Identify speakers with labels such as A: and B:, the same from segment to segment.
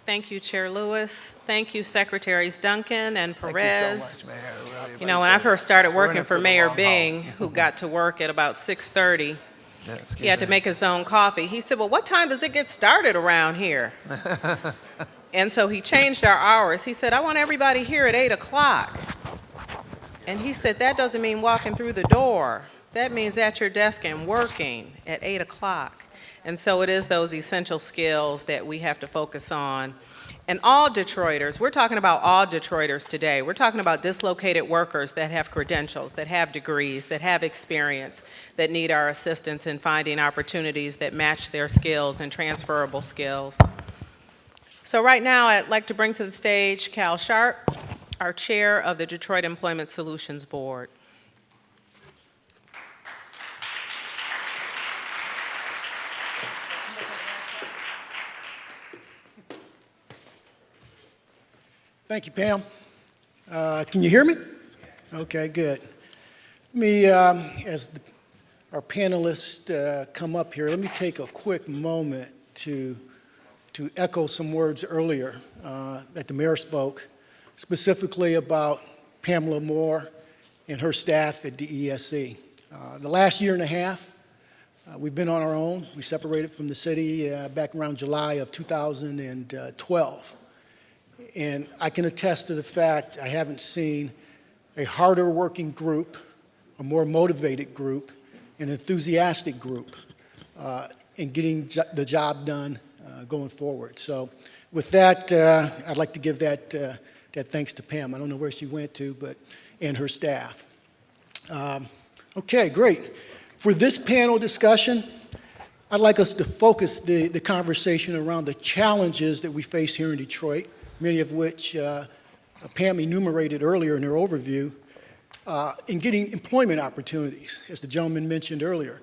A: Thank you, Chair Lewis. Thank you, Secretaries Duncan and Perez.
B: Thank you so much, Mayor. Really
A: You know, when I first started
B: We're in
A: working
B: it
A: for
B: the
A: Mayor
B: long
A: Bing,
B: haul.
A: who got to work at about 6:30,
B: Yes,
A: he had to make his own coffee. He said, well, what time does it get started around here? And so he changed our hours. He said, I want everybody here at 8 o'clock. And he said, that doesn't mean walking through the door. That means at your desk and working at 8 o'clock. And so it is those essential skills that we have to focus on. And all Detroiters, we're talking about all Detroiters today. We're talking about dislocated workers that have credentials, that have degrees, that have experience, that need our assistance in finding opportunities that match their skills and transferable skills. So right now, I'd like to bring to the stage Cal Sharp, our chair of the Detroit Employment Solutions Board.
C: Thank you, Pam. Can you hear me? Okay, good. As our panelists come up here, let me take a quick moment to echo some words earlier that the mayor spoke, specifically about Pamela Moore and her staff at DESC. The last year and a half, we've been on our own. We separated from the city back around July of 2012. And I can attest to the fact I haven't seen a harder working group, a more motivated group, an enthusiastic group in getting the job done going forward. So with that, I'd like to give that thanks to Pam. I don't know where she went to, and her staff. Okay, great. For this panel discussion, I'd like us to focus the conversation around the challenges that we face here in Detroit, many of which Pam enumerated earlier in her overview, in getting employment opportunities, as the gentleman mentioned earlier,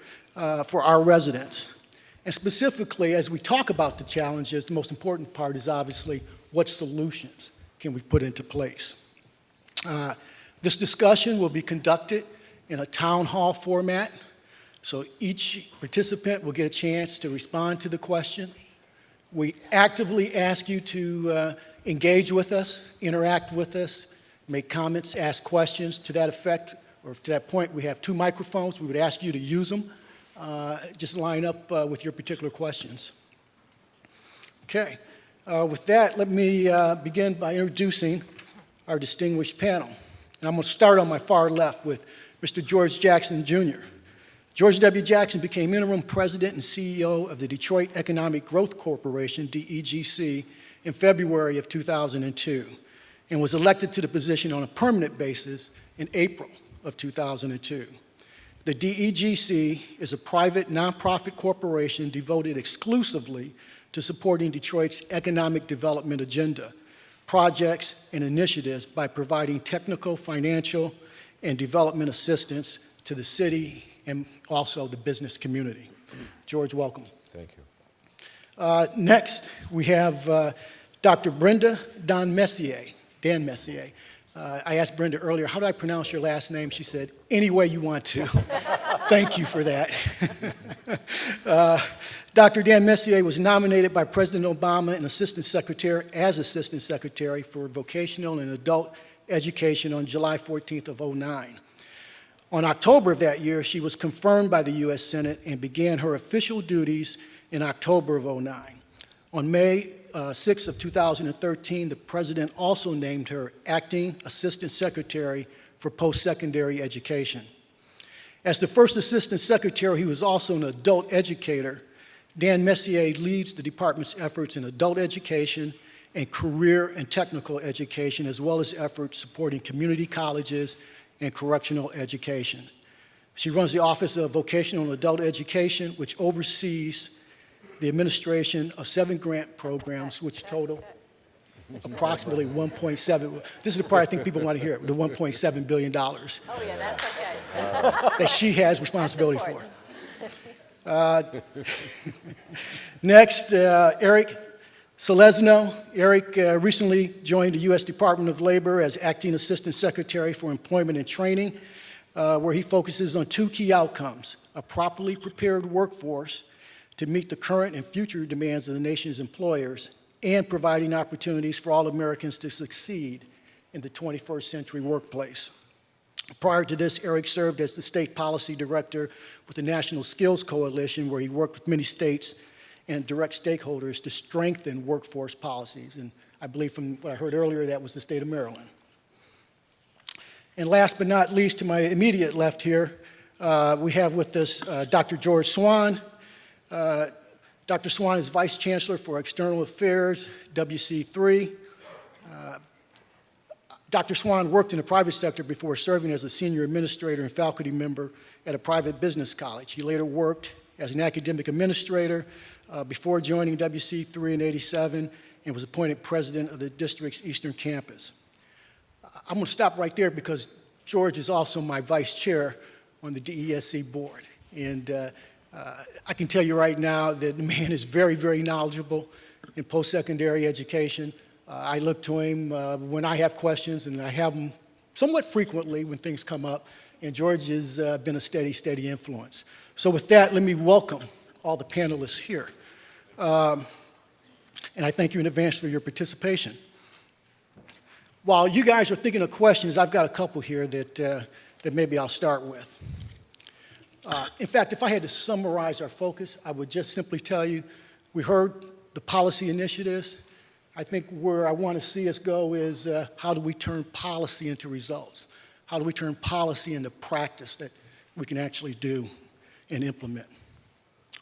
C: for our residents. And specifically, as we talk about the challenges, the most important part is obviously what solutions can we put into place. This discussion will be conducted in a town hall format, so each participant will get a chance to respond to the question. We actively ask you to engage with us, interact with us, make comments, ask questions. To that effect, or to that point, we have 2 microphones. We would ask you to use them. Just line up with your particular questions. Okay, with that, let me begin by introducing our distinguished panel. And I'm going to start on my far left with Mr. George Jackson, Jr. George W. Jackson became interim president and CEO of the Detroit Economic Growth Corporation, DEGC, in February of 2002, and was elected to the position on a permanent basis in April of 2002. The DEGC is a private nonprofit corporation devoted exclusively to supporting Detroit's economic development agenda, projects, and initiatives by providing technical, financial, and development assistance to the city and also the business community. George, welcome.
D: Thank you.
C: Next, we have Dr. Brenda Dann-Messier. Dann-Messier. I asked Brenda earlier, how do I pronounce your last name? She said, any way you want to. Thank you for that. Dr. Dann-Messier was nominated by President Obama as Assistant Secretary for Vocational and Adult Education on July 14th of 2009. On October of that year, she was confirmed by the U.S. Senate and began her official duties in October of 2009. On May 6 of 2013, the President also named her Acting Assistant Secretary for Post-Secondary Education. As the first Assistant Secretary, he was also an adult educator. Dann-Messier leads the department's efforts in adult education and career and technical education, as well as efforts supporting community colleges and correctional education. She runs the Office of Vocational and Adult Education, which oversees the administration of 7 grant programs, which total approximately 1.7. This is the part I think people want to hear, the $1.7 billion.
E: Oh yeah, that's okay.
C: That she has responsibility for. Next, Eric Seleznow. Eric recently joined the U.S. Department of Labor as Acting Assistant Secretary for Employment and Training, where he focuses on 2 key outcomes: a properly prepared workforce to meet the current and future demands of the nation's employers, and providing opportunities for all Americans to succeed in the 21st century workplace. Prior to this, Eric served as the state policy director with the National Skills Coalition, where he worked with many states and direct stakeholders to strengthen workforce policies. And I believe from what I heard earlier, that was the state of Maryland. And last but not least, to my immediate left here, we have with us Dr. George Swan. Dr. Swan is Vice-Chancellor for External Affairs, WC3. Dr. Swan worked in the private sector before serving as a senior administrator and faculty member at a private business college. He later worked as an academic administrator before joining WC3 in '87 and was appointed president of the district's Eastern Campus. I'm going to stop right there because George is also my vice chair on the DESC board. And I can tell you right now that the man is very, very knowledgeable in post-secondary education. I look to him when I have questions, and I have them somewhat frequently when things come up. And George has been a steady, steady influence. So with that, let me welcome all the panelists here. And I thank you in advance for your participation. While you guys are thinking of questions, I've got a couple here that maybe I'll start with. In fact, if I had to summarize our focus, I would just simply tell you, we heard the policy initiatives. I think where I want to see us go is how do we turn policy into results? How do we turn policy into practice that we can actually do and implement?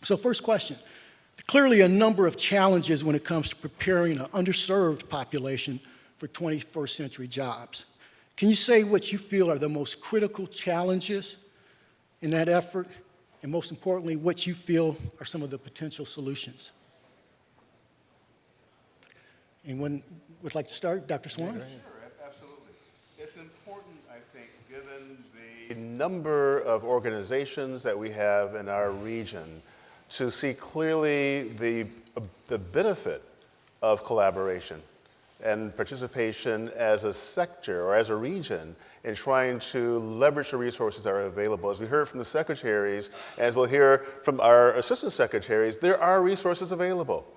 C: So first question, clearly a number of challenges when it comes to preparing an underserved population for 21st century jobs. Can you say what you feel are the most critical challenges in that effort? And most importantly, what you feel are some of the potential solutions? Anyone would like to start? Dr. Swan?
D: Sure, absolutely. It's important, I think, given the number of organizations that we have in our region, to see clearly the benefit of collaboration and participation as a sector or as a region in trying to leverage the resources that are available. As we heard from the secretaries, as we'll hear from our assistant secretaries, there are resources available.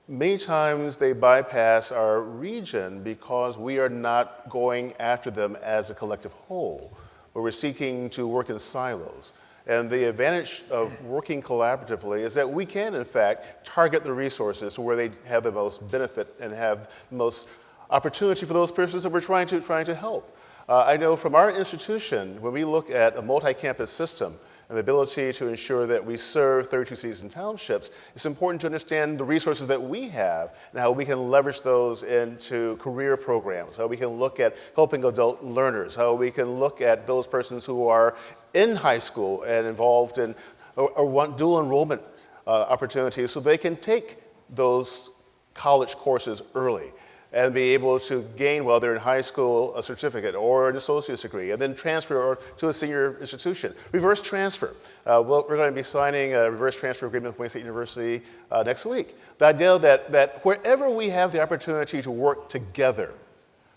D: Many times they bypass our region because we are not going after them as a collective whole, but we're seeking to work in silos. And the advantage of working collaboratively is that we can, in fact, target the resources to where they have the most benefit and have the most opportunity for those persons that we're trying to help. I know from our institution, when we look at a multi-campus system, and the ability to ensure that we serve 32 cities and townships, it's important to understand the resources that we have and how we can leverage those into career programs, how we can look at helping adult learners, how we can look at those persons who are in high school and involved in or want dual enrollment opportunities so they can take those college courses early and be able to gain, while they're in high school, a certificate or an associate's degree, and then transfer to a senior institution. Reverse transfer. We're going to be signing a reverse transfer agreement with Wayne State University next week. The idea that wherever we have the opportunity to work together,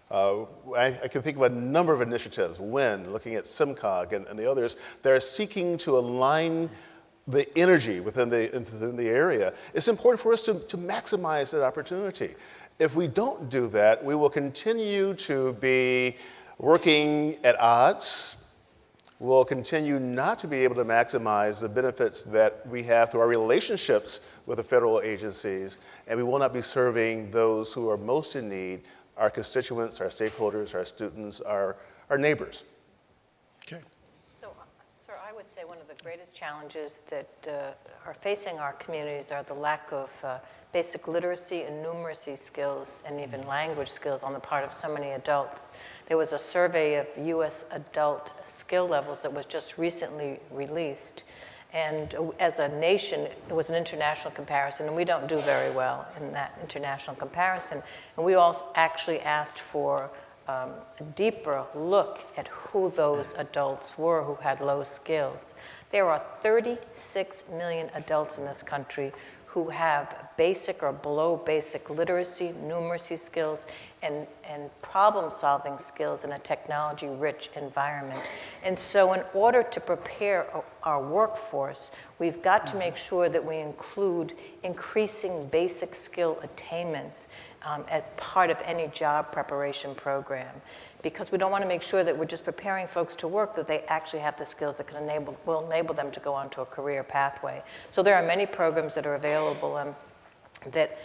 D: I can think of a number of initiatives, WIN, looking at SIMCOG and the others, that are seeking to align the energy within the area. It's important for us to maximize that opportunity. If we don't do that, we will continue to be working at odds. We'll continue not to be able to maximize the benefits that we have through our relationships with the federal agencies, and we will not be serving those who are most in need, our constituents, our stakeholders, our students, our neighbors.
C: Okay.
E: So, sir, I would say one of the greatest challenges that are facing our communities are the lack of basic literacy and numeracy skills and even language skills on the part of so many adults. There was a survey of U.S. adult skill levels that was just recently released. And as a nation, it was an international comparison, and we don't do very well in that international comparison. And we all actually asked for a deeper look at who those adults were who had low skills. There are 36 million adults in this country who have basic or below basic literacy, numeracy skills, and problem-solving skills in a technology-rich environment. And so in order to prepare our workforce, we've got to make sure that we include increasing basic skill attainments as part of any job preparation program. Because we don't want to make sure that we're just preparing folks to work, that they actually have the skills that will enable them to go onto a career pathway. So there are many programs that are available that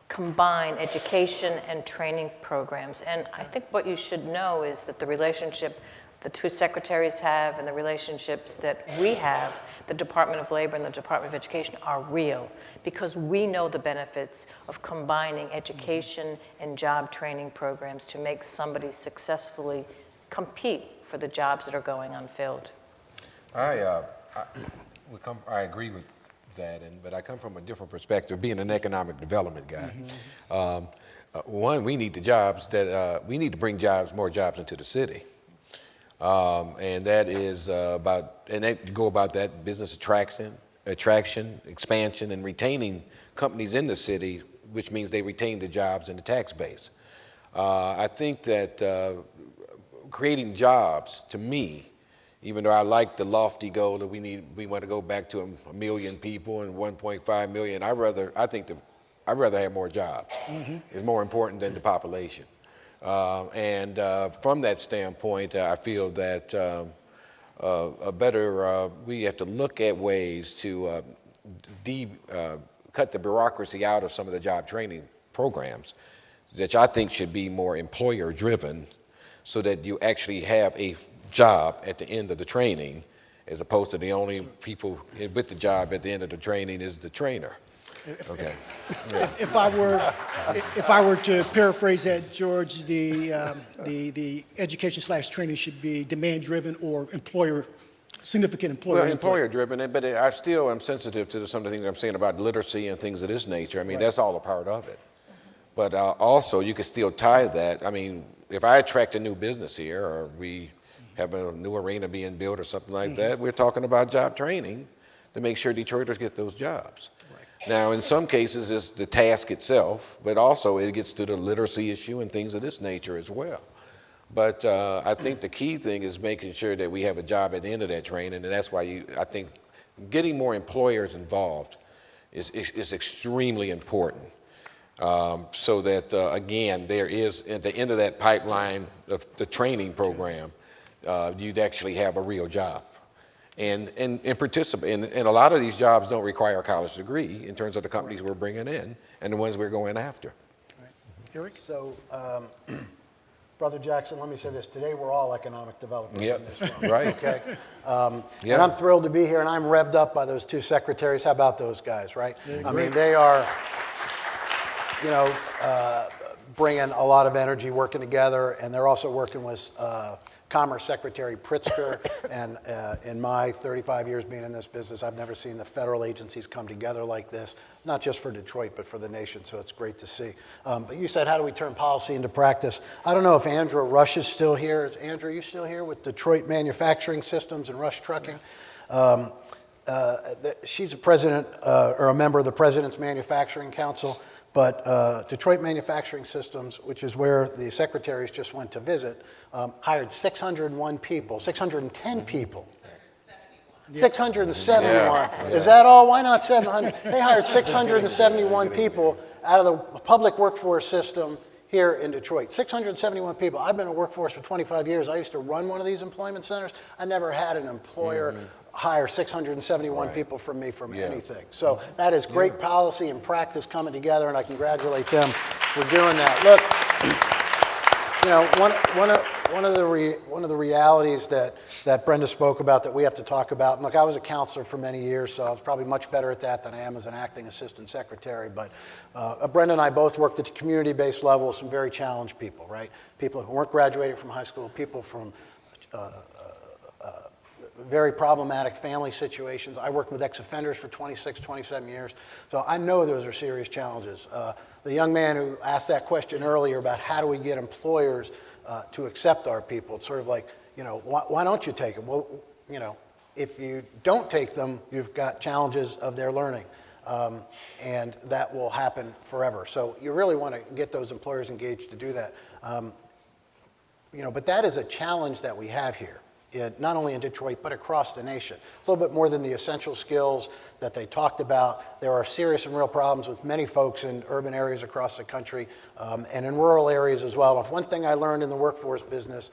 E: combine education and training programs. And I think what you should know is that the relationship the two secretaries have and the relationships that we have, the Department of Labor and the Department of Education, are real, because we know the benefits of combining education and job training programs to make somebody successfully compete for the jobs that are going unfilled.
B: I agree with that, but I come from a different perspective, being an economic development guy. One, we need the jobs we need to bring more jobs into the city. And that is go about that business attraction, expansion, and retaining companies in the city, which means they retain the jobs and the tax base. I think that creating jobs, to me, even though I like the lofty goal that we want to go back to a million people and 1.5 million, I'd rather have more jobs. It's more important than the population. And from that standpoint, I feel that we have to look at ways to cut the bureaucracy out of some of the job training programs, which I think should be more employer-driven, so that you actually have a job at the end of the training, as opposed to the only people with the job at the end of the training is the trainer. Okay.
C: If I were to paraphrase that, George, the education/training should be demand-driven or significant employer.
B: Well, employer-driven, but I still am sensitive to some of the things I'm saying about literacy and things of this nature. I mean, that's all a part of it. But also, you can still tie that. I mean, if I attract a new business here, or we have a new arena being built or something like that, we're talking about job training to make sure Detroiters get those jobs. Now, in some cases, it's the task itself, but also it gets to the literacy issue and things of this nature as well. But I think the key thing is making sure that we have a job at the end of that training, and that's why I think getting more employers involved is extremely important. So that, again, there is, at the end of that pipeline of the training program, you'd actually have a real job. And participate. And a lot of these jobs don't require a college degree in terms of the companies we're bringing in and the ones we're going after.
C: Right. Eric?
F: So, Brother Jackson, let me say this. Today we're all economic developers in this room.
B: Right.
F: Okay? And I'm thrilled to be here, and I'm revved up by those two secretaries. How about those guys, right? I mean, they are, bringing a lot of energy, working together, and they're also working with Commerce Secretary Pritzker, and in my 35 years being in this business, I've never seen the federal agencies come together like this, not just for Detroit, but for the nation, so it's great to see. But you said, how do we turn policy into practice? I don't know if Andrea Rush is still here. Is Andrea, you still here with Detroit Manufacturing Systems and Rush Trucking? She's a president, or a member of the President's Manufacturing Council, but Detroit Manufacturing Systems, which is where the secretaries just went to visit, hired 601 people, 610 people. 671.
B: Yeah.
F: Is that all? Why not 700? They hired 671 people out of the public workforce system here in Detroit. 671 people. I've been in the workforce for 25 years. I used to run one of these employment centers. I never had an employer hire 671 people from me from anything. So that is great policy and practice coming together, and I congratulate them for doing that. Look, one of the realities that Brenda spoke about that we have to talk about, and look, I was a counselor for many years, so I was probably much better at that than I am as an acting assistant secretary, but Brenda and I both worked at the community-based level with some very challenged people, right? People who weren't graduating from high school, people from very problematic family situations. I worked with ex-offenders for 26, 27 years, so I know those are serious challenges. The young man who asked that question earlier about how do we get employers to accept our people, it's sort of like, why don't you take them? Well, if you don't take them, you've got challenges of their learning. and that will happen forever. So you really want to get those employers engaged to do that. But that is a challenge that we have here, not only in Detroit, but across the nation. It's a little bit more than the essential skills that they talked about. There are serious and real problems with many folks in urban areas across the country and in rural areas as well. If one thing I learned in the workforce business,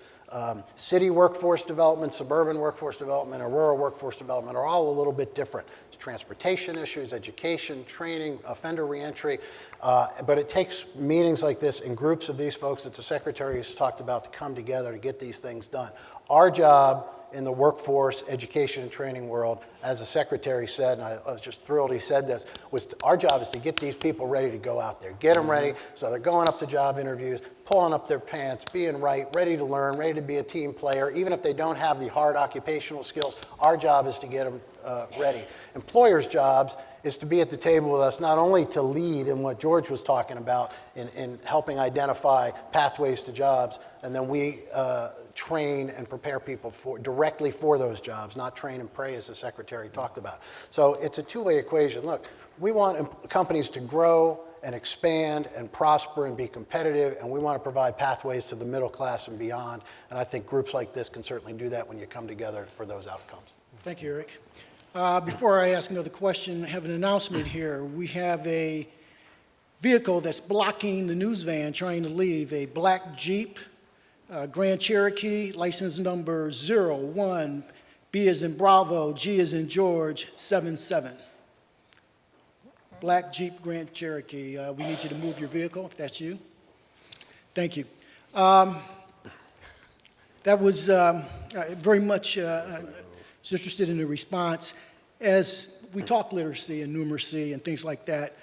F: city workforce development, suburban workforce development, and rural workforce development are all a little bit different. It's transportation issues, education, training, offender reentry, but it takes meetings like this and groups of these folks that the Secretary has talked about to come together to get these things done. Our job in the workforce, education, and training world, as the Secretary said, and I was just thrilled he said this, was our job is to get these people ready to go out there. Get them ready so they're going up to job interviews, pulling up their pants, being right, ready to learn, ready to be a team player. Even if they don't have the hard occupational skills, our job is to get them ready. Employers' jobs is to be at the table with us, not only to lead in what George was talking about in helping identify pathways to jobs, and then we train and prepare people directly for those jobs, not train and pray as the Secretary talked about. So it's a two-way equation. Look, we want companies to grow and expand and prosper and be competitive, and we want to provide pathways to the middle class and beyond. And I think groups like this can certainly do that when you come together for those outcomes.
C: Thank you, Eric. Before I ask another question, I have an announcement here. We have a vehicle that's blocking the news van trying to leave, a black Jeep Grand Cherokee, license number 01, B as in Bravo, G as in George, 77. Black Jeep Grand Cherokee. We need you to move your vehicle, if that's you. Thank you. That was very much interested in the response. As we talk literacy and numeracy and things like that,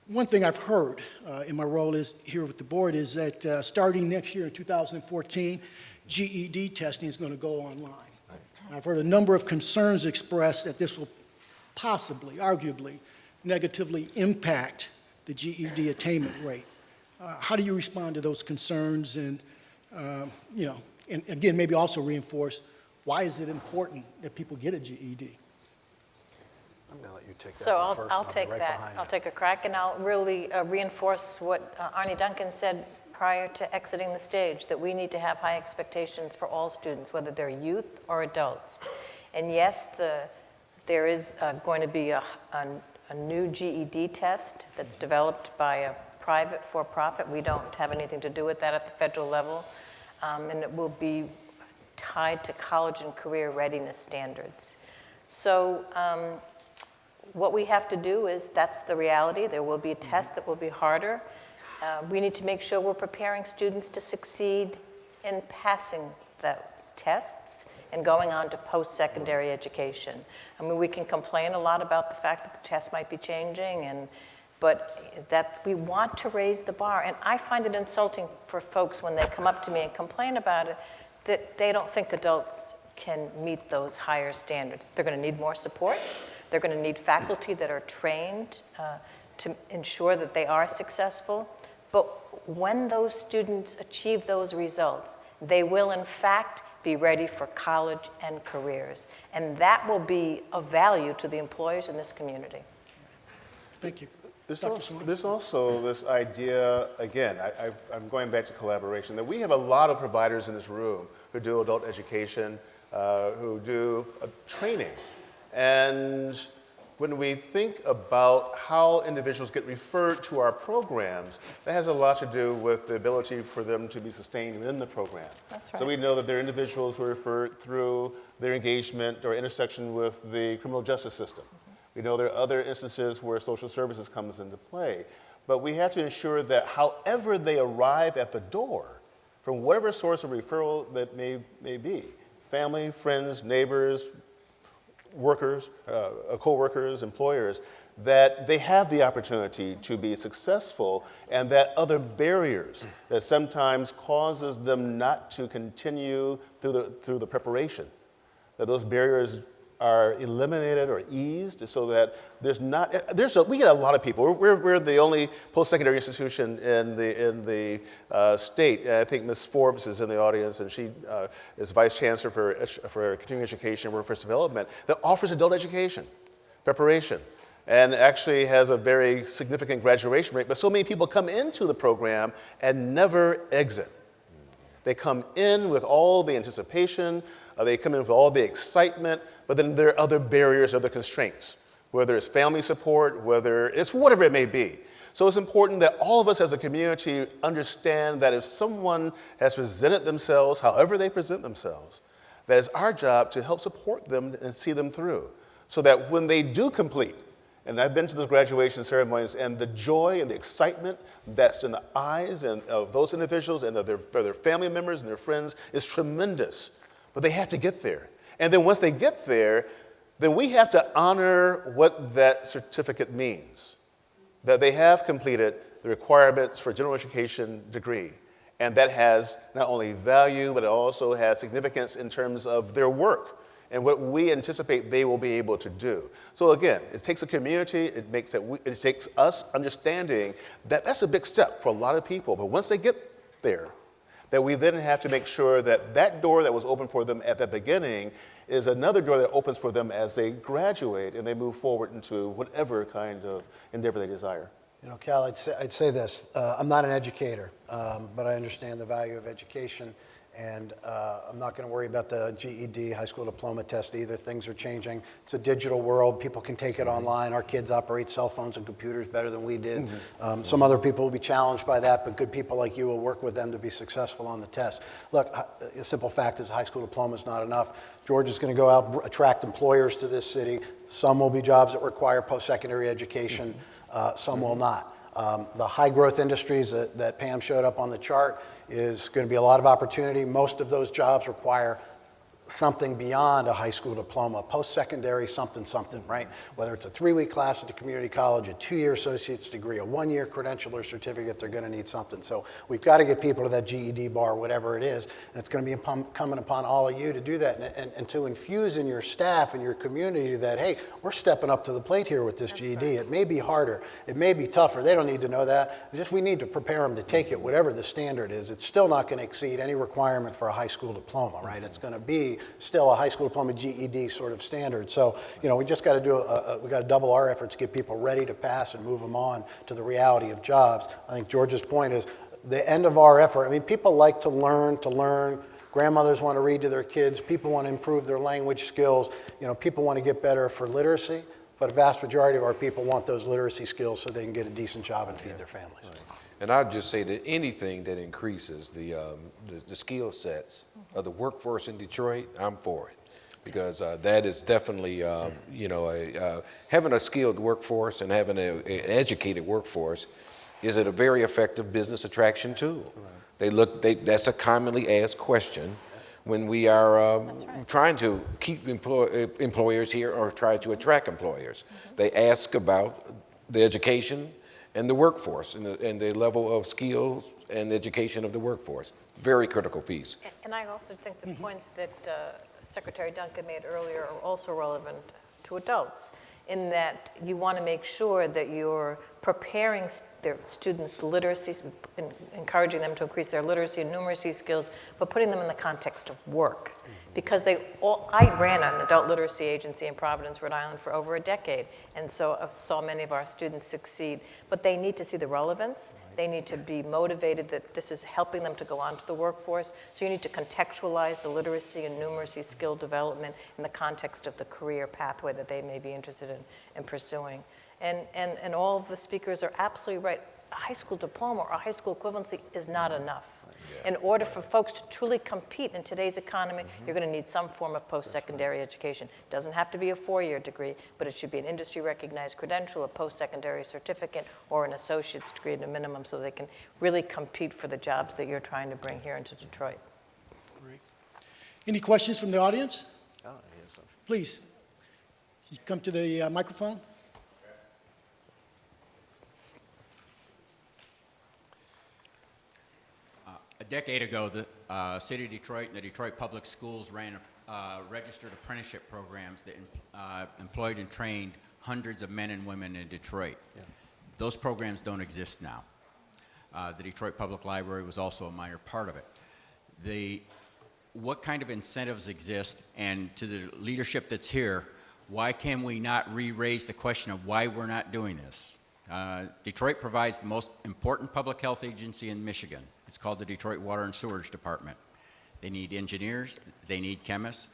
C: one thing I've heard in my role here with the board is that starting next year in 2014, GED testing is going to go online. And I've heard a number of concerns expressed that this will possibly, arguably, negatively impact the GED attainment rate. How do you respond to those concerns and, and again, maybe also reinforce why is it important that people get a GED?
F: I'm going to let you take that
E: So
F: one first.
E: I'll take
F: right
E: that.
F: behind
E: I'll
F: you.
E: take a crack, and I'll really reinforce what Arnie Duncan said prior to exiting the stage, that we need to have high expectations for all students, whether they're youth or adults. And yes, there is going to be a new GED test that's developed by a private for-profit. We don't have anything to do with that at the federal level, and it will be tied to college and career readiness standards. So what we have to do is, that's the reality. There will be a test that will be harder. We need to make sure we're preparing students to succeed in passing those tests and going on to post-secondary education. I mean, we can complain a lot about the fact that the test might be changing, but that we want to raise the bar. And I find it insulting for folks when they come up to me and complain about it, that they don't think adults can meet those higher standards. They're going to need more support. They're going to need faculty that are trained to ensure that they are successful. But when those students achieve those results, they will in fact be ready for college and careers. And that will be of value to the employers in this community.
C: Thank you.
D: There's also this idea, again, I'm going back to collaboration, that we have a lot of providers in this room who do adult education, who do training. And when we think about how individuals get referred to our programs, that has a lot to do with the ability for them to be sustained within the program.
E: That's right.
D: So we know that there are individuals who are referred through their engagement or intersection with the criminal justice system. We know there are other instances where social services comes into play. But we have to ensure that however they arrive at the door, from whatever source of referral that may be, family, friends, neighbors, workers, co-workers, employers, that they have the opportunity to be successful, and that other barriers that sometimes causes them not to continue through the preparation, that those barriers are eliminated or eased so that we get a lot of people. We're the only post-secondary institution in the state. And I think Ms. Forbes is in the audience, and she is Vice-Chancellor for Continuing Education and Workforce Development, that offers adult education, preparation. and actually has a very significant graduation rate, but so many people come into the program and never exit. They come in with all the anticipation, they come in with all the excitement, but then there are other barriers, other constraints, whether it's family support, whether it's whatever it may be. So it's important that all of us as a community understand that if someone has presented themselves, however they present themselves, that it's our job to help support them and see them through, so that when they do complete, and I've been to those graduation ceremonies, and the joy and the excitement that's in the eyes of those individuals and of their family members and their friends is tremendous. But they have to get there. And then once they get there, then we have to honor what that certificate means, that they have completed the requirements for general education degree. And that has not only value, but it also has significance in terms of their work and what we anticipate they will be able to do. So again, it takes a community, it takes us understanding that that's a big step for a lot of people. But once they get there, that we then have to make sure that that door that was open for them at the beginning is another door that opens for them as they graduate and they move forward into whatever kind of endeavor they desire.
F: You know, Cal, I'd say this. I'm not an educator, but I understand the value of education. And I'm not going to worry about the GED, high school diploma test either. Things are changing. It's a digital world. People can take it online. Our kids operate cell phones and computers better than we did. Some other people will be challenged by that, but good people like you will work with them to be successful on the test. Look, a simple fact is a high school diploma is not enough. George is going to go out, attract employers to this city. Some will be jobs that require post-secondary education. Some will not. The high growth industries that Pam showed up on the chart is going to be a lot of opportunity. Most of those jobs require something beyond a high school diploma, post-secondary something, right? Whether it's a 3-week class at the community college, a 2-year associate's degree, a 1-year credential or certificate, they're going to need something. So we've got to get people to that GED bar, whatever it is, and it's going to be incumbent upon all of you to do that and to infuse in your staff and your community that, hey, we're stepping up to the plate here with this GED. Right. It may be harder. It may be tougher. They don't need to know that. We need to prepare them to take it, whatever the standard is. It's still not going to exceed any requirement for a high school diploma, right? It's going to be still a high school diploma GED sort of standard. So, you know, we just got to we got to double our efforts to get people ready to pass and move them on to the reality of jobs. I think George's point is the end of our effort. I mean, people like to learn. Grandmothers want to read to their kids. People want to improve their language skills. You know, people want to get better for literacy, but a vast majority of our people want those literacy skills so they can get a decent job and feed their families. Right.
B: And I'd just say that anything that increases the skill sets of the workforce in Detroit, I'm for it. Because that is definitely, having a skilled workforce and having an educated workforce is a very effective business attraction tool. Right. That's a commonly asked question when we are trying to keep employers here or try to attract employers. Mm-hmm. They ask about the education and the workforce and the level of skills and education of the workforce. Very critical piece.
E: And I also think the points that Secretary Duncan made earlier are also relevant to adults, in that you want to make sure that you're preparing their students' literacy, encouraging them to increase their literacy and numeracy skills, but putting them in the context of work. Because I ran an adult literacy agency in Providence, Rhode Island for over a decade, and so I saw many of our students succeed. But they need to see the relevance. They need to be motivated that this is helping them to go on to the workforce. So you need to contextualize the literacy and numeracy skill development in the context of the career pathway that they may be interested in pursuing. And all of the speakers are absolutely right. A high school diploma or a high school equivalency is not enough. In order for folks to truly compete in today's economy, you're going to need some form of post-secondary education. It doesn't have to be a 4-year degree, but it should be an industry-recognized credential, a post-secondary certificate, or an associate's degree at a minimum, so they can really compete for the jobs that you're trying to bring here into Detroit.
C: Great. Any questions from the audience? Please, you come to the microphone.
G: A decade ago, the City of Detroit and the Detroit Public Schools ran registered apprenticeship programs that employed and trained hundreds of men and women in Detroit. Yeah. Those programs don't exist now. The Detroit Public Library was also a minor part of it. What kind of incentives exist, and to the leadership that's here, Why can we not re-raise the question of why we're not doing this? Detroit provides the most important public health agency in Michigan. It's called the Detroit Water and Sewerage Department. They need engineers, they need chemists.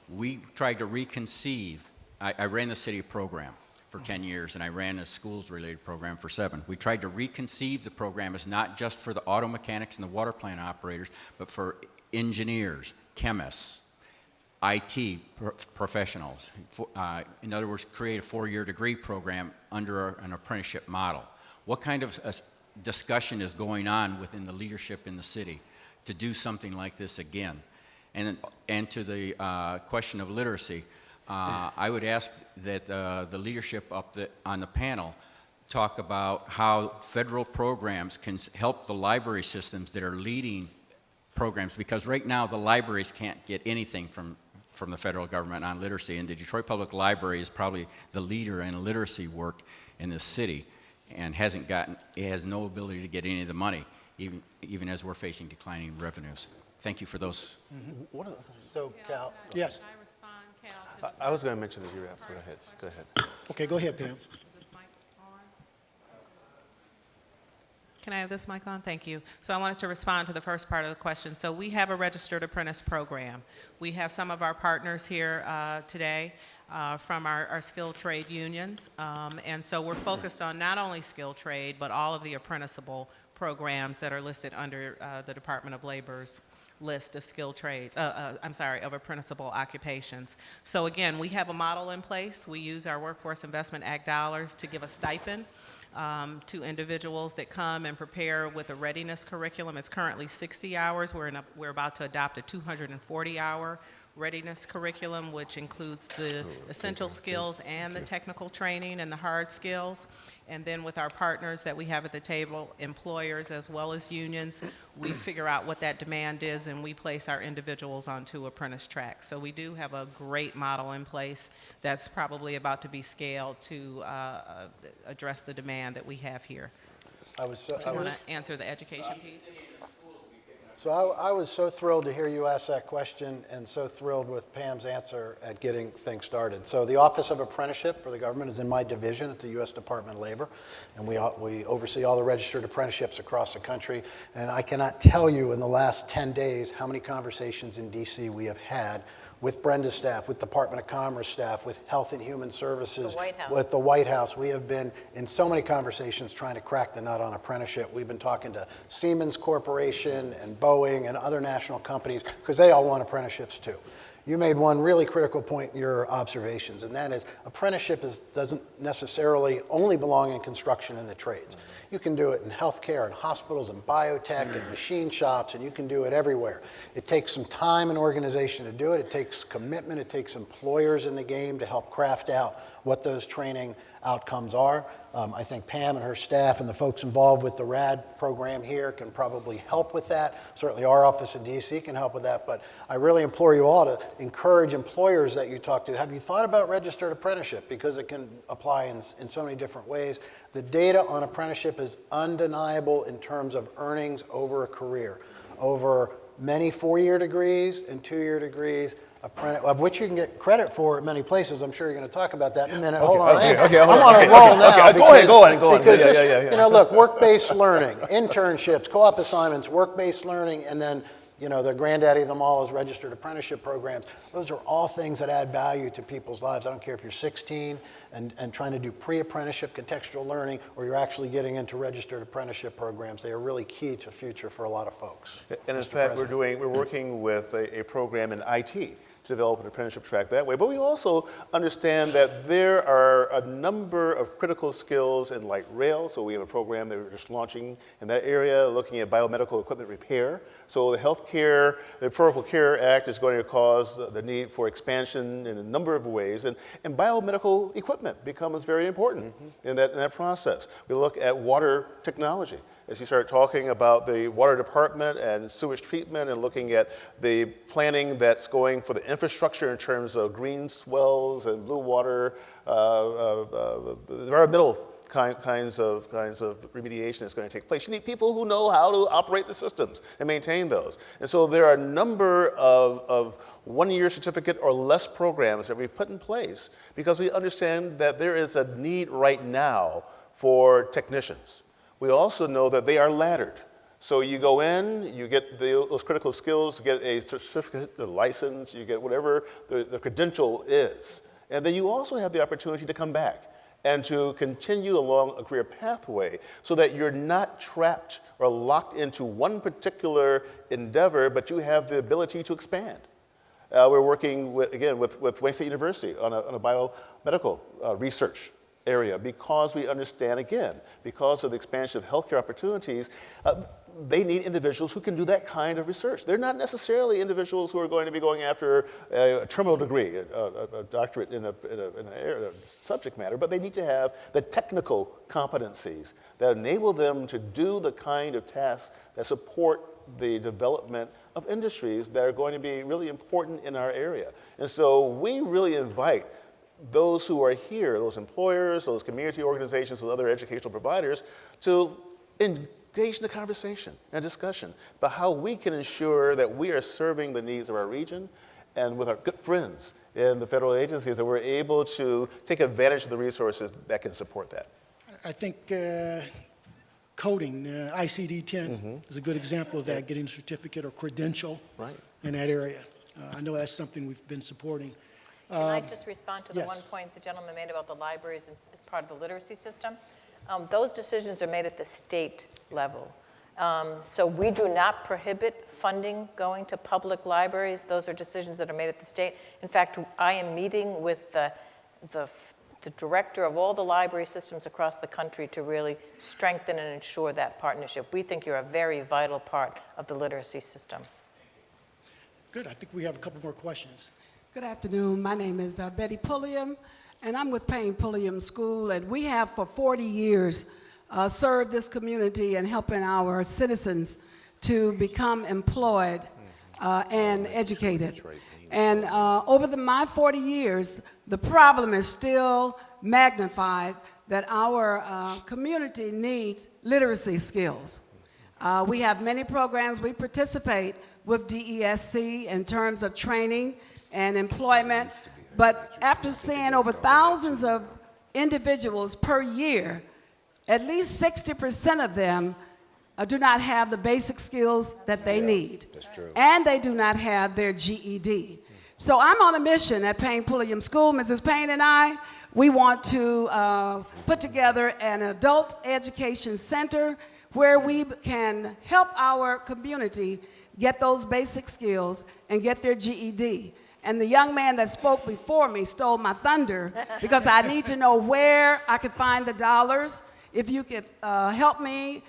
G: We tried to reconceive, I ran the city program for 10 years, and I ran a schools-related program for 7. We tried to reconceive the program as not just for the auto mechanics and the water plant operators, but for engineers, chemists, IT professionals. In other words, create a 4-year degree program under an apprenticeship model. What kind of discussion is going on within the leadership in the city to do something like this again? And to the question of literacy, I would ask that the leadership on the panel talk about how federal programs can help the library systems that are leading programs, because right now the libraries can't get anything from the federal government on literacy, and the Detroit Public Library is probably the leader in literacy work in the city, and it has no ability to get any of the money, even as we're facing declining revenues. Thank you for those.
F: So, Cal,
C: Yes.
A: Can I respond, Cal, to
D: I was going to mention that you were asked. Go ahead. Go ahead.
C: Okay, go ahead, Pam.
A: Is this mic on? Can I have this mic on? Thank you. So I wanted to respond to the first part of the question. So we have a registered apprentice program. We have some of our partners here today from our skilled trade unions. And so we're focused on not only skilled trade, but all of the apprenticeable programs that are listed under the Department of Labor's list of skilled trades, of apprenticeable occupations. So again, we have a model in place. We use our Workforce Investment Act dollars to give a stipend to individuals that come and prepare with a readiness curriculum. It's currently 60 hours. We're about to adopt a 240-hour readiness curriculum, which includes the essential skills and the technical training and the hard skills. And then with our partners that we have at the table, employers as well as unions, we figure out what that demand is and we place our individuals onto apprentice tracks. So we do have a great model in place that's probably about to be scaled to address the demand that we have here.
F: I was so,
A: Do you want to answer the education piece?
F: So I was so thrilled to hear you ask that question and so thrilled with Pam's answer at getting things started. So the Office of Apprenticeship for the government is in my division at the U.S. Department of Labor, and we oversee all the registered apprenticeships across the country. And I cannot tell you in the last 10 days how many conversations in D.C. we have had with Brenda's staff, with Department of Commerce staff, with Health and Human Services,
E: The White House.
F: with the White House. We have been in so many conversations trying to crack the nut on apprenticeship. We've been talking to Siemens Corporation and Boeing and other national companies because they all want apprenticeships too. You made one really critical point in your observations, and that is apprenticeship doesn't necessarily only belong in construction and the trades. You can do it in healthcare and hospitals and biotech and machine shops, and you can do it everywhere. It takes some time and organization to do it. It takes commitment. It takes employers in the game to help craft out what those training outcomes are. I think Pam and her staff and the folks involved with the RAD program here can probably help with that. Certainly our office in DC can help with that, but I really implore you all to encourage employers that you talk to. Have you thought about registered apprenticeship? Because it can apply in so many different ways. The data on apprenticeship is undeniable in terms of earnings over a career. Over many 4-year degrees and 2-year degrees, of which you can get credit for at many places. I'm sure you're going to talk about that in a minute. Hold on.
D: Okay,
F: I'm
D: hold
F: on
D: on.
F: a roll now.
D: Okay, go on.
F: Because
D: Yeah,
F: this,
D: yeah.
F: you know, look, work-based learning, internships, co-op assignments, work-based learning, and then, you know, the granddaddy of them all is registered apprenticeship programs. Those are all things that add value to people's lives. I don't care if you're 16 and trying to do pre-apprenticeship contextual learning, or you're actually getting into registered apprenticeship programs. They are really key to future for a lot of folks.
D: And in
F: Mr.
D: fact,
F: President.
D: we're working with a program in IT to develop an apprenticeship track that way. But we also understand that there are a number of critical skills in light rail. So we have a program that we're just launching in that area, looking at biomedical equipment repair. So the Affordable Care Act is going to cause the need for expansion in a number of ways. And biomedical equipment becomes very important in that process. We look at water technology. As you start talking about the water department and sewage treatment and looking at the planning that's going for the infrastructure in terms of green swells and blue water, environmental kinds of remediation that's going to take place. You need people who know how to operate the systems and maintain those. And so there are a number of one-year certificate or less programs that we've put in place because we understand that there is a need right now for technicians. We also know that they are laddered. So you go in, you get those critical skills, you get a certificate, a license, you get whatever the credential is. And then you also have the opportunity to come back and to continue along a career pathway so that you're not trapped or locked into one particular endeavor, but you have the ability to expand. We're working, with Wayne State University on a biomedical research area because we understand, again, because of the expansion of healthcare opportunities, they need individuals who can do that kind of research. They're not necessarily individuals who are going to be going after a terminal degree, a doctorate in a subject matter, but they need to have the technical competencies that enable them to do the kind of tasks that support the development of industries that are going to be really important in our area. And so we really invite those who are here, those employers, those community organizations, those other educational providers, to engage in the conversation and discussion about how we can ensure that we are serving the needs of our region and with our good friends in the federal agencies that we're able to take advantage of the resources that can support that.
C: I think coding, ICD-10 is a good example of that, getting a certificate or credential in that area. I know that's something we've been supporting.
E: Can I just respond to the
C: yes.
E: one point the gentleman made about the libraries as part of the literacy system? Those decisions are made at the state level. So we do not prohibit funding going to public libraries. Those are decisions that are made at the state. In fact, I am meeting with the director of all the library systems across the country to really strengthen and ensure that partnership. We think you're a very vital part of the literacy system.
C: Good. I think we have a couple more questions.
H: Good afternoon. My name is Betty Pulliam, and I'm with Payne Pulliam School, and we have for 40 years served this community and helping our citizens to become employed and educated. And over my 40 years, the problem is still magnified that our community needs literacy skills. We have many programs. We participate with DESC in terms of training and employment, but after seeing over thousands of individuals per year, at least 60% of them do not have the basic skills that they need.
B: That's true.
H: And they do not have their GED. So I'm on a mission at Payne Pulliam School. Mrs. Payne and I, we want to put together an adult education center where we can help our community get those basic skills and get their GED. And the young man that spoke before me stole my thunder because I need to know where I can find the dollars. If you could help me,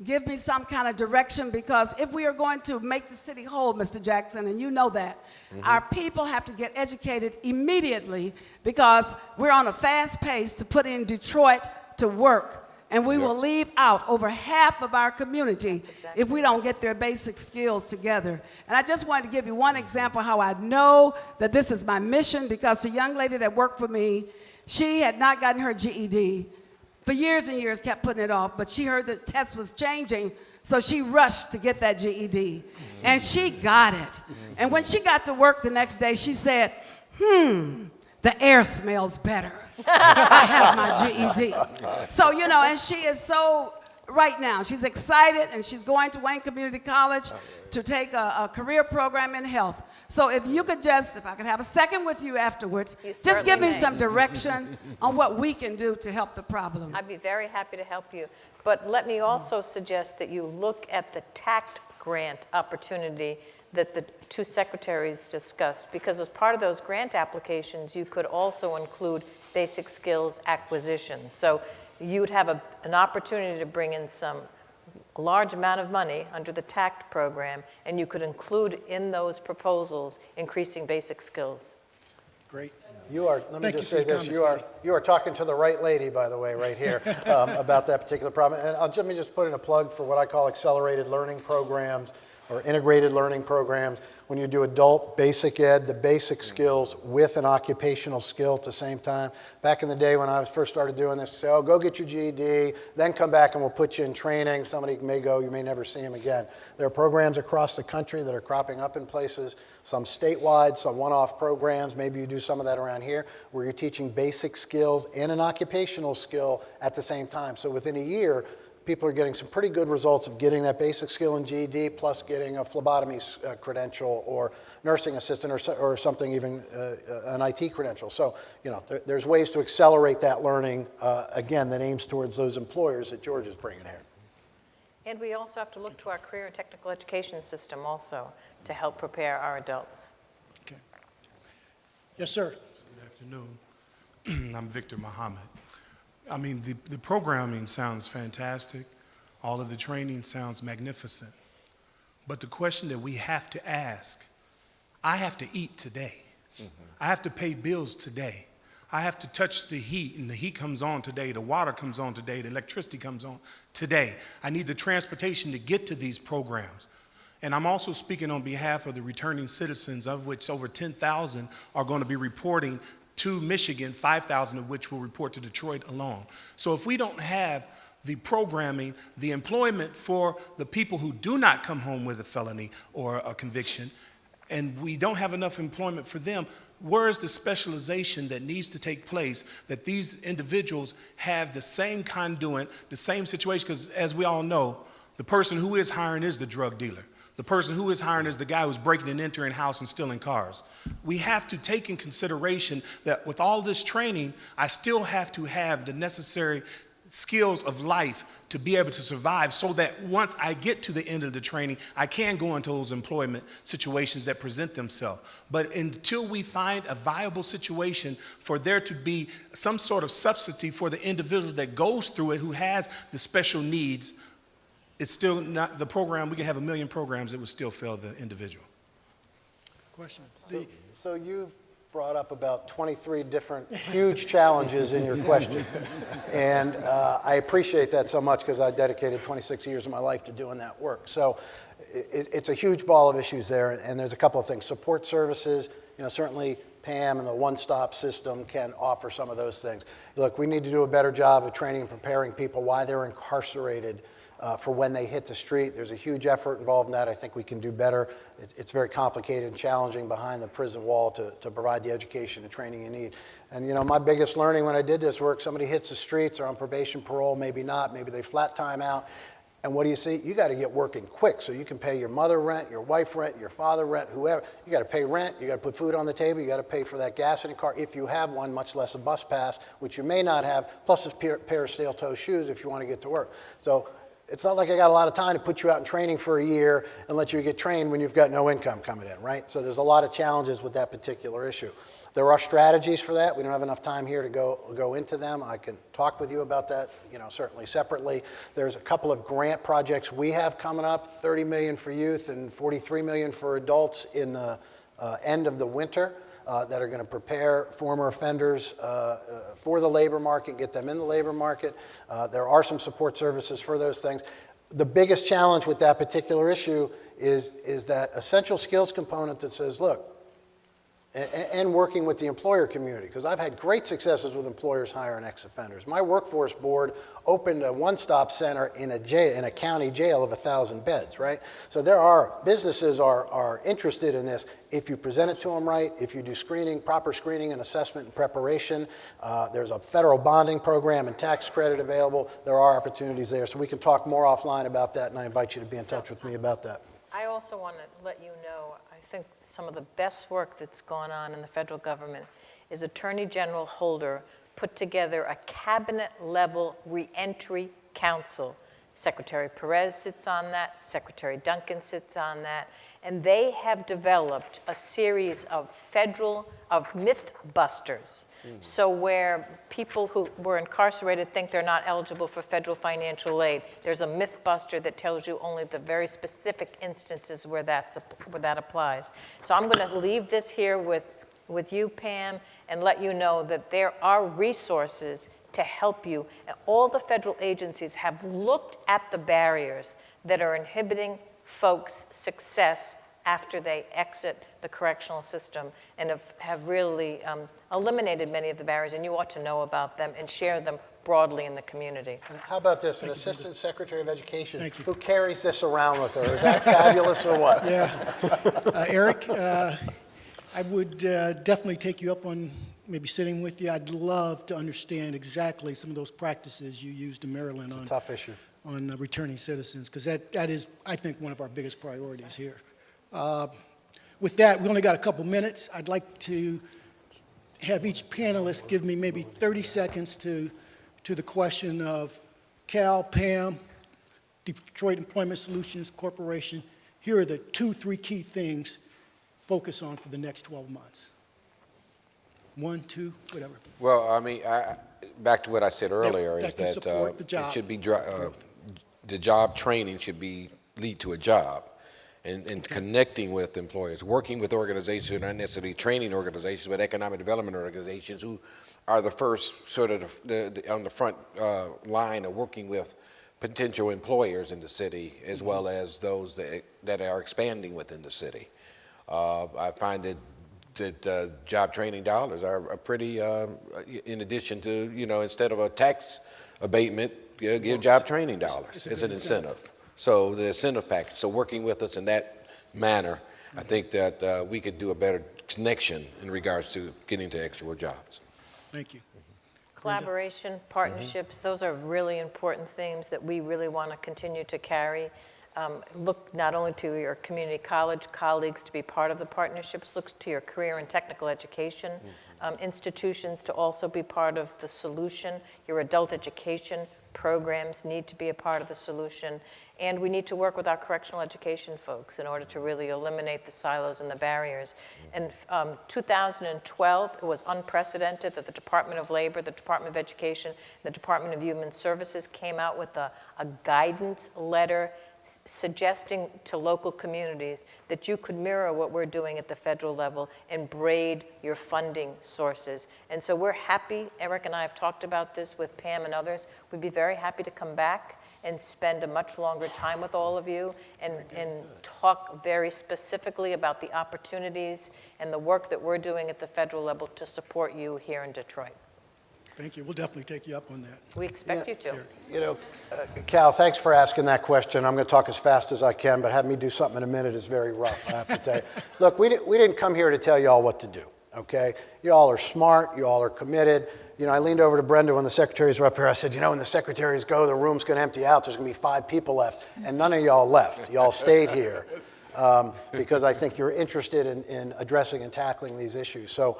H: give me some kind of direction, because if we are going to make the city whole, Mr. Jackson, and you know that, our people have to get educated immediately because we're on a fast pace to put in Detroit to work. And we will leave out over half of our community if we don't get their basic skills together. And I just wanted to give you one example how I know that this is my mission, because the young lady that worked for me, she had not gotten her GED. For years and years, kept putting it off, but she heard the test was changing, so she rushed to get that GED. And she got it. And when she got to work the next day, she said, the air smells better. I have my GED. So, you know, and she is so, right now, she's excited, and she's going to Wayne Community College to take a career program in health. So if you could just, if I could have a second with you afterwards, just give me some direction on what we can do to help the problem.
E: I'd be very happy to help you. But let me also suggest that you look at the TACT grant opportunity that the two secretaries discussed, because as part of those grant applications, you could also include basic skills acquisition. So you'd have an opportunity to bring in a large amount of money under the TACT program, and you could include in those proposals increasing basic skills.
C: Great.
F: You are, let me
C: Thank
F: just
C: you for
F: say
C: your
F: this,
C: comments,
F: you are talking to the right lady, by the way, right here, about that particular problem. And let me just put in a plug for what I call accelerated learning programs or integrated learning programs. when you do adult basic ed, the basic skills with an occupational skill at the same time. Back in the day when I first started doing this, say, oh, go get your GED, then come back and we'll put you in training. Somebody may go, you may never see them again. There are programs across the country that are cropping up in places, some statewide, some one-off programs. Maybe you do some of that around here, where you're teaching basic skills and an occupational skill at the same time. So within a year, people are getting some pretty good results of getting that basic skill in GED plus getting a phlebotomy credential or nursing assistant or something, even an IT credential. So, there's ways to accelerate that learning, again, that aims towards those employers that George is bringing here.
E: And we also have to look to our career and technical education system also to help prepare our adults.
C: Okay. Yes, sir.
I: Good afternoon. I'm Victor Muhammad. I mean, the programming sounds fantastic. All of the training sounds magnificent. But the question that we have to ask, I have to eat today. I have to pay bills today. I have to touch the heat, and the heat comes on today, the water comes on today, the electricity comes on today. I need the transportation to get to these programs. And I'm also speaking on behalf of the returning citizens, of which over 10,000 are going to be reporting to Michigan, 5,000 of which will report to Detroit alone. So if we don't have the programming, the employment for the people who do not come home with a felony or a conviction, and we don't have enough employment for them, where is the specialization that needs to take place that these individuals have the same conduit, the same situation? Because as we all know, the person who is hiring is the drug dealer. The person who is hiring is the guy who's breaking and entering house and stealing cars. We have to take in consideration that with all this training, I still have to have the necessary skills of life to be able to survive, so that once I get to the end of the training, I can go into those employment situations that present themselves. But until we find a viable situation for there to be some sort of substitute for the individual that goes through it, who has the special needs, it's still not the program. We can have 1 million programs that would still fail the individual.
C: Question.
F: So you've brought up about 23 different huge challenges in your question. And I appreciate that so much, because I dedicated 26 years of my life to doing that work. So it's a huge ball of issues there, and there's a couple of things. Support services, certainly Pam and the one-stop system can offer some of those things. Look, we need to do a better job of training and preparing people while they're incarcerated for when they hit the street. There's a huge effort involved in that. I think we can do better. It's very complicated and challenging behind the prison wall to provide the education and training you need. And my biggest learning when I did this work, somebody hits the streets, or on probation, parole, maybe not, maybe they flat time out. And what do you see? You got to get working quick so you can pay your mother rent, your wife rent, your father rent, whoever. You got to pay rent, you got to put food on the table, you got to pay for that gas in your car if you have one, much less a bus pass, which you may not have, plus a pair of steel-toe shoes if you want to get to work. So it's not like I got a lot of time to put you out in training for a year and let you get trained when you've got no income coming in, right? So there's a lot of challenges with that particular issue. There are strategies for that. We don't have enough time here to go into them. I can talk with you about that, certainly separately. There's a couple of grant projects we have coming up, $30 million for youth and $43 million for adults in the end of the winter. That are going to prepare former offenders for the labor market, get them in the labor market. There are some support services for those things. The biggest challenge with that particular issue is that essential skills component that says, look, and working with the employer community, because I've had great successes with employers hiring ex-offenders. My workforce board opened a one-stop center in a county jail of 1,000 beds, right? So businesses are interested in this if you present it to them right, if you do proper screening and assessment and preparation. There's a federal bonding program and tax credit available. There are opportunities there, so we can talk more offline about that, and I invite you to be in touch with me about that.
E: I also want to let you know, I think some of the best work that's gone on in the federal government is Attorney General Holder put together a cabinet-level reentry council. Secretary Perez sits on that, Secretary Duncan sits on that, and they have developed a series of myth busters. So where people who were incarcerated think they're not eligible for federal financial aid, there's a myth buster that tells you only the very specific instances where that applies. So I'm going to leave this here with you, Pam, and let you know that there are resources to help you. All the federal agencies have looked at the barriers that are inhibiting folks' success after they exit the correctional system and have really eliminated many of the barriers, and you ought to know about them and share them broadly in the community.
F: And how about this, an Assistant Secretary of Education
C: Thank you.
F: who carries this around with her? Is that fabulous or what?
C: Yeah. Eric, I would definitely take you up on maybe sitting with you. I'd love to understand exactly some of those practices you used in Maryland on
F: Tough issue.
C: on returning citizens, because that is, I think, one of our biggest priorities here. With that, we only got a couple minutes. I'd like to have each panelist give me maybe 30 seconds to the question of Cal, Pam, Detroit Employment Solutions Corporation. Here are the 2-3 key things focus on for the next 12 months. 1, 2, whatever.
B: Well, I mean, back to what I said earlier,
C: that
B: is
C: can
B: that
C: support the job.
B: it should be the job training should lead to a job, and connecting with employers, working with organizations, not necessarily training organizations, but economic development organizations who are the first sort of on the front line of working with potential employers in the city, as well as those that are expanding within the city. I find that job training dollars are pretty, in addition to, instead of a tax abatement, give job training dollars as an incentive. So the incentive package, so working with us in that manner, I think that we could do a better connection in regards to getting to actual jobs.
C: Thank you.
E: Collaboration, partnerships, those are really important themes that we really want to continue to carry. Look not only to your community college colleagues to be part of the partnerships, look to your career and technical education institutions to also be part of the solution. Your adult education programs need to be a part of the solution. And we need to work with our correctional education folks in order to really eliminate the silos and the barriers. In 2012, it was unprecedented that the Department of Labor, the Department of Education, the Department of Human Services came out with a guidance letter suggesting to local communities that you could mirror what we're doing at the federal level and braid your funding sources. And so we're happy, Eric and I have talked about this with Pam and others, we'd be very happy to come back and spend a much longer time with all of you and talk very specifically about the opportunities and the work that we're doing at the federal level to support you here in Detroit.
C: Thank you. We'll definitely take you up on that.
E: We expect you to.
F: You know, Cal, thanks for asking that question. I'm going to talk as fast as I can, but having me do something in a minute is very rough, I have to tell you. Look, we didn't come here to tell you all what to do, okay? You all are smart. You all are committed. You know, I leaned over to Brenda when the secretaries were up here. I said, when the secretaries go, the room's going to empty out. There's going to be 5 people left. And none of y'all left. Y'all stayed here because I think you're interested in addressing and tackling these issues. So,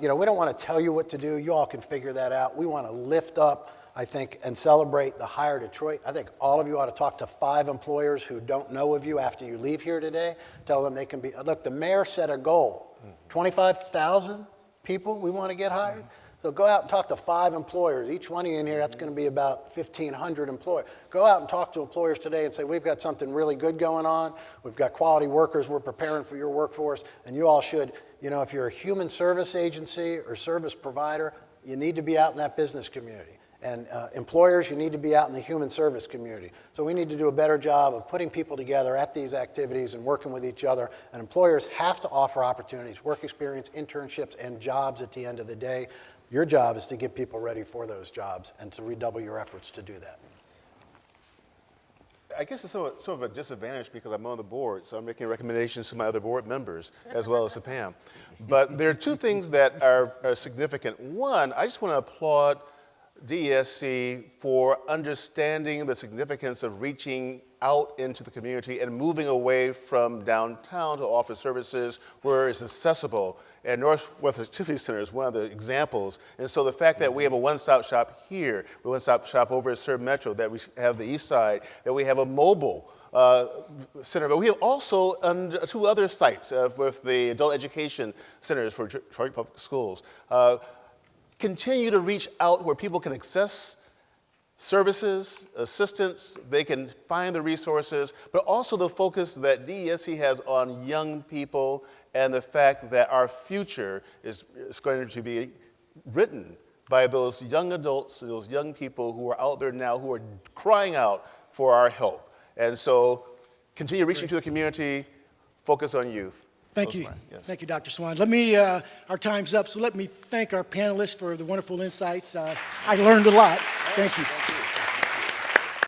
F: we don't want to tell you what to do. You all can figure that out. We want to lift up, I think, and celebrate the Hire Detroit. I think all of you ought to talk to 5 employers who don't know of you after you leave here today. Tell them they can be. Look, the mayor set a goal, 25,000 people we want to get hired. So go out and talk to 5 employers. Each one of you in here, that's going to be about 1,500 employers. Go out and talk to employers today and say, we've got something really good going on. We've got quality workers. We're preparing for your workforce. And you all should, if you're a human service agency or service provider, you need to be out in that business community. And employers, you need to be out in the human service community. So we need to do a better job of putting people together at these activities and working with each other. And employers have to offer opportunities, work experience, internships, and jobs at the end of the day. Your job is to get people ready for those jobs and to redouble your efforts to do that.
D: I guess it's sort of a disadvantage because I'm on the board, so I'm making recommendations to my other board members as well as to Pam. But there are 2 things that are significant. One, I just want to applaud DESC for understanding the significance of reaching out into the community and moving away from downtown to offer services where it's accessible. And Northwest Activity Center is one of the examples. And so the fact that we have a one-stop shop here, a one-stop shop over at Serve Metro, that we have the East Side, that we have a mobile center, but we have also 2 other sites with the adult education centers for Detroit Public Schools. Continue to reach out where people can access services, assistance, they can find the resources, but also the focus that DESC has on young people and the fact that our future is going to be written by those young adults, those young people who are out there now who are crying out for our help. And so continue reaching to the community, focus on youth.
C: Thank
D: Those
C: you.
D: are- yes.
C: Thank you, Dr. Swan. Let me, our time's up, so let me thank our panelists for the wonderful insights. I learned a lot. Thank you.